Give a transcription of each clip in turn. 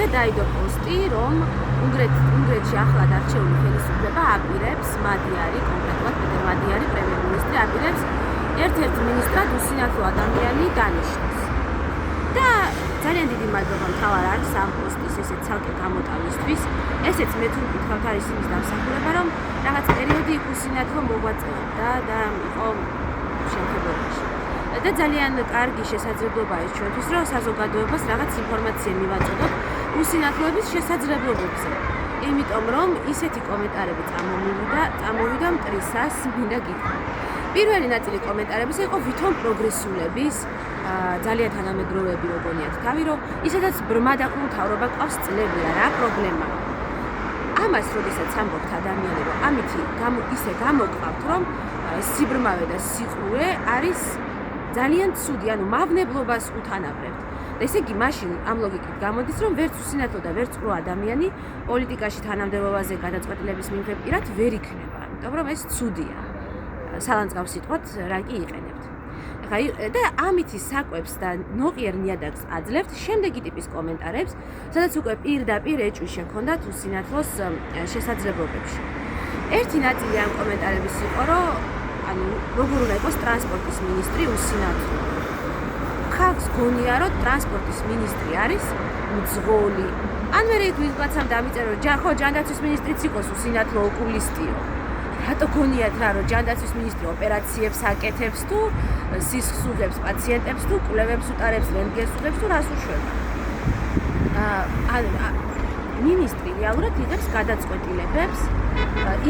მზე დაიდო პოსტი, რომ უნგრეთში ახლად არჩეული ხელისუფლება აპირებს მადიარი, კონკრეტულად პეტერ მადიარი, პრემიერ-მინისტრი აპირებს ერთ-ერთ მინისტრად უსინათლო ადამიანი დანიშნოს. და ძალიან დიდი მადლობა მთავარ არის ამ პოსტის ესეც ცალკე გამოტანისთვის. ესეც მე თუ მკითხავთ არის იმის დამსახურება, რომ რაღაც პერიოდი იქ უსინათლო მოღვაწეობდა და იყო შემთხვევაში. და ძალიან კარგი შესაძლებლობა ის ჩვენთვის, რომ საზოგადოებას რაღაც ინფორმაცია მივაწოდოთ უსინათლოების შესაძლებლობებზე. იმიტომ რომ ისეთი კომენტარები წამოვიდა მტრისას მინდა გითხრა. პირველი ნაწილი კომენტარების იყო ვითომ პროგრესულების ძალიან თანამედროვეები როგორიათ თავი, რომ ისედაც ბრმა და მთავრობა ყავს წლებია, რა პრობლემაა. ამას როდესაც ამბობთ ადამიანებო, ამითი ისე გამოგყავთ, რომ სიბრმავე და სიყრუე არის ძალიან ცუდი, ანუ მავნებლობას უთანაბრებთ. და ესე იგი, მაშინ ამ ლოგიკით გამოდის, რომ ვერც უსინათლო და ვერც ყრუ ადამიანი პოლიტიკაში თანამდებობაზე გადაწყვეტილების მიმღებპირად ვერ იქნება, იმიტომ რომ ეს ცუდია. სალანძღავ სიტყვად რა კი იყენებთ. და ამითი საკვებს და ნოყიერ ნიადაგს აძლევთ შემდეგი ტიპის კომენტარებს, სადაც უკვე პირდაპირ ეჭვი შექონდათ უსინათლოს შესაძლებლობებში. ერთი ნაწილი ამ კომენტარების იყო, რომ ანუ როგორ უნდა იყოს ტრანსპორტის მინისტრი უსინათლო. ხალხს გონია, რომ ტრანსპორტის მინისტრი არის მძღოლი. ან მე ვიღაცამ დამიწერო, ხო, ჯანდაცვის მინისტრიც იყოს უსინათლო ოკულისტიო. რატო გონიათ რა, რომ ჯანდაცვის მინისტრი ოპერაციებს აკეთებს თუ სისხლს უღებს პაციენტებს თუ კვლევებს უტარებს, რენტგენს უღებს თუ რას უშვება. მინისტრი რეალურად იღებს გადაწყვეტილებებს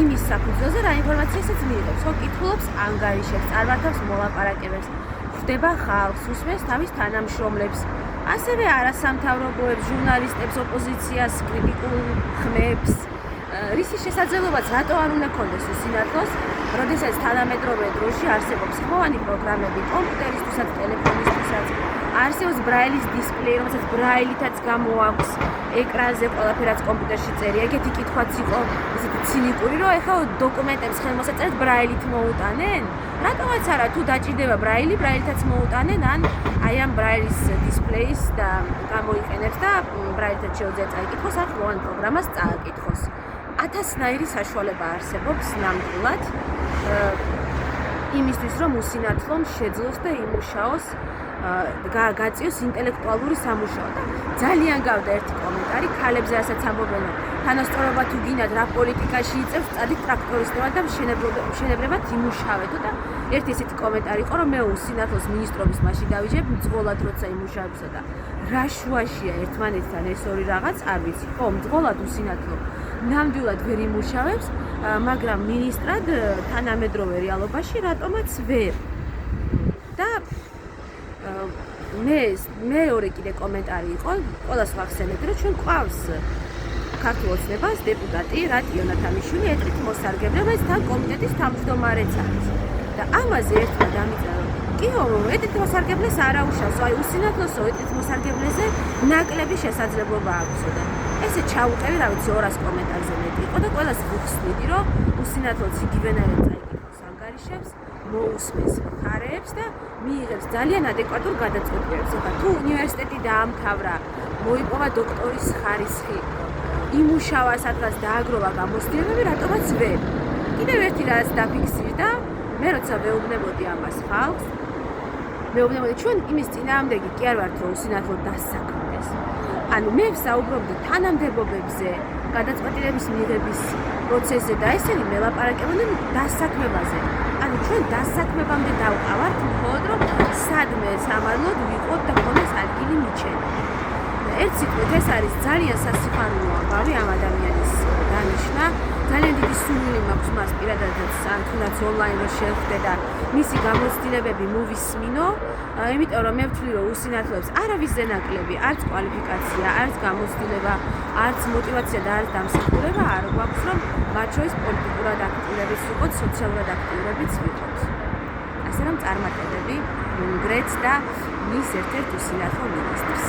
იმის საფუძველზე, რა ინფორმაციასაც მიიღებს, ხო, კითხულობს, ანგარიშებს, წარმართავს მოლაპარაკებებს, ხვდება ხალხს, უსმენს თავის თანამშრომლებს, ასევე არასამთავრობოებს, ჟურნალისტებს, ოპოზიციას, კრიტიკულ ხმებს. რისი შესაძლებლობაც რატო არ უნდა ქონდეს უსინათლოს, როდესაც თანამედროვე დროში არსებობს ხვოვანი პროგრამები კომპიუტერისთვისაც, ტელეფონისთვისაც, არსებობს ბრაილის დისპლეი, რომელსაც ბრაილითაც გამოაქვს ეკრანზე, ყველაფერაც კომპიუტერში წერია. ეგეთი კითხვაც იყო ესეთი ცინიკური, რომ ეხლა დოკუმენტებს ხელმოსაწერად ბრაილით მოუტანენ? რატომაც არა, თუ დაჭირდება ბრაილითაც მოუტანენ, ან აი ამ ბრაილის დისპლეის და გამოიყენებს და ბრაილითაც შეუძლია წაიკითხოს, ან ხვოვან პროგრამას წააკითხოს. 1000-ნაირი საშუალება არსებობს ნამდვილად იმისთვის, რომ უსინათლომ შეძლოს და იმუშაოს, გაწიოს ინტელექტუალური სამუშაო. და ძალიან გავდა ერთი კომენტარი, ქალებზე რასაც ამბობენ, თანასწორობა თუ გინდათ რა პოლიტიკაში იწევს, წადით ტრაქტორისტებად და მშენებლად იმუშავეთო. და ერთი ესეთი კომენტარი იყო, რომ მე უსინათლოს მინისტრობის მაშინ დავიჯებ მძღოლად როცა იმუშავებსა და რა შუაშია ერთმანეთთან ეს ორი რაღაც არ ვიცი. ხო, მძღოლად უსინათლო ნამდვილად ვერ იმუშავებს, მაგრამ მინისტრად თანამედროვე რეალობაში რატომაც ვერ. და მეორე კიდე კომენტარი იყო, ყველას ვახსენებდი, რომ ჩვენ ყავს ქართულ ოცნებას დეპუტატი რატიო ნათამიშვილი, ეტყით მოსარგებლე, რომელიც თან კომიტეტის თავმჯდომარეც არის. და ამაზე ერთმა დამიწერა, რომ კიო, ეტყით მოსარგებლეს არ აუშავს, აი უსინათლოსო, ეტყით მოსარგებლეზე ნაკლები შესაძლებლობა აქვსო და ესე ჩაუყევი, რა ვიცი, 200 კომენტარზე მეტი იყო და ყველას ვუხსნიდი, რომ უსინათლოც იგივენაირად წაიკითხოს ანგარიშებს, მოусმენს მხარეებს და მიიღებს ძალიან ადეკვატურ გადაწყვეტილებებს. ეხლა თუ უნივერსიტეტი დაამთავრა, მოიპოვა დოქტორის ხარისხი, იმუშავა სადღაც დააგროვა გამოცდილებები, რატომაც ვერ. კიდევ ერთი რაც დაფიქსირდა, მე როცა ვეუბნებოდი ამას ხალხს, ვეუბნებოდი ჩვენ იმის წინააღმდეგი კი არ ვართ, რომ უსინათლო დასაქმდეს. ანუ მე ვსაუბრობდი თანამდებობებზე, გადაწყვეტილების მიღების პროცესზე და ესენი მელაპარაკებოდნენ დასაქმებაზე. ანუ ჩვენ დასაქმებამდე დავყავართ, მხოლოდ რომ სადმე სამარლოდ ვიყოთ და გქონდეს ადგილი მიჩენა. ერთ სიტყვით ეს არის ძალიან სასიხარულო ამბავი ამ ადამიანის დანიშვნა. ძალიან დიდი სურვილი მაქვს მას პირადადაც ან თუნდაც ონლაინ რო შევხვდე და მისი გამოცდილებები მოვისმინო, იმიტომ რომ მე ვთვლი რომ უსინათლოებს არავისზე ნაკლები, არც კვალიფიკაცია, არც გამოცდილება, არც მოტივაცია და არც დამსახურება არ გვაქვს, რომ მათ შორის პოლიტიკურად აქტიურებიც ვიყოთ, სოციალურად აქტიურებიც ვიყოთ. ასე რომ წარმატებები უნგრეთს და მის ერთ-ერთ უსინათლო მინისტრს.